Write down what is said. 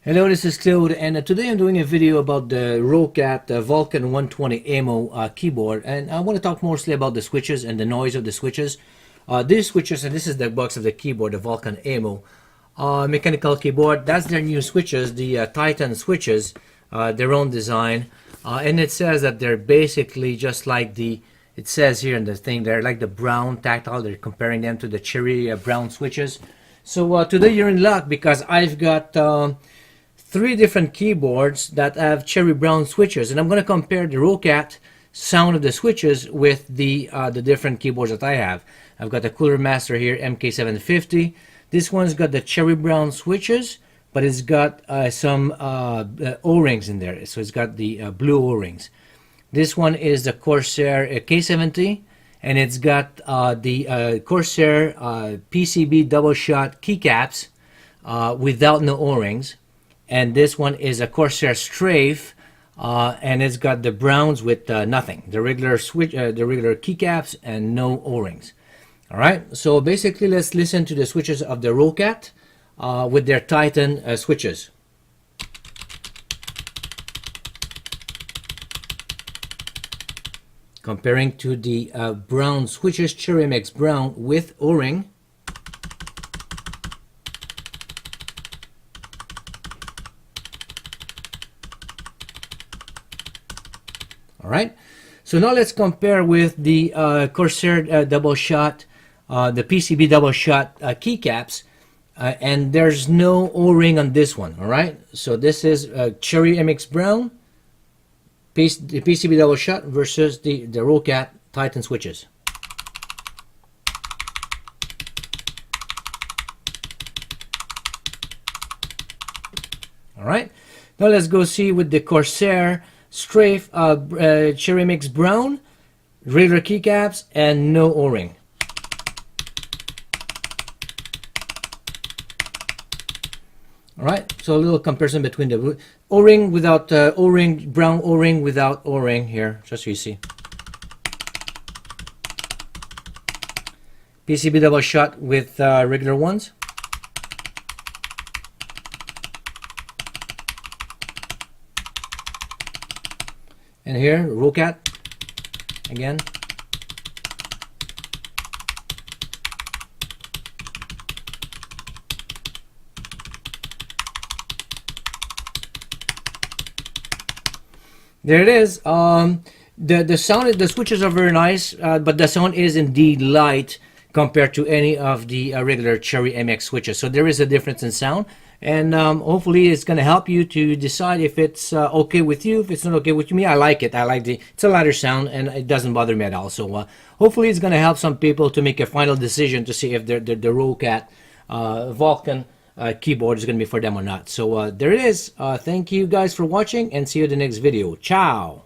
Hello, this is Claude, and today I'm doing a video about the Roccat Vulcan 120 Aimo keyboard, and I want to talk mostly about the switches and the noise of the switches. These switches, and this is the box of the keyboard, the Vulcan Aimo mechanical keyboard. That's their new switches, the Titan switches, their own design, and it says that they're basically just like it says here in the thing, they're like the brown tactile. They're comparing them to the cherry brown switches. So today you're in luck because I've got three different keyboards that have cherry brown switches, and I'm going to compare the Roccat sound of the switches with the different keyboards that I have. I've got the CoolerMaster here, MK750. This one's got the cherry brown switches, but it's got some O-rings in there, so it's got the blue O-rings. This one is the Corsair K70, and it's got the Corsair PCB Double shot keycaps without no O-rings. And this one is a Corsair Strafe, and it's got the browns with nothing, the regular switch, the regular keycaps, and no O-rings. All right, so basically, let's listen to the switches of the Roccat with their Titan switches. Comparing to the brown switches, Cherry MX Brown with O-ring. All right, so now let's compare with the Corsair double shot, the PCB double shot keycaps, and there's no O-ring on this one. All right, so this is Cherry MX Brown, the PCB double shot versus the Roccat Titan switches. All right, now let's go see with the Corsair Strafe, Cherry MX Brown, regular keycaps, and no O-ring. All right, so a little comparison between the O-ring without O-ring, brown O-ring without O-ring here, just so you see. PCB double shot with regular ones. And here, Roccat again. There it is. The sound, the switches are very nice, but the sound is indeed light compared to any of the regular Cherry MX switches. So there is a difference in sound, and hopefully it's going to help you to decide if it's okay with you. If it's not okay with me, I like it. I like it's a lighter sound, and it doesn't bother me at all. So hopefully it's going to help some people to make a final decision to see if the Roccat Vulcan keyboard is going to be for them or not. So there it is. Thank you guys for watching, and see you in the next video. Ciao.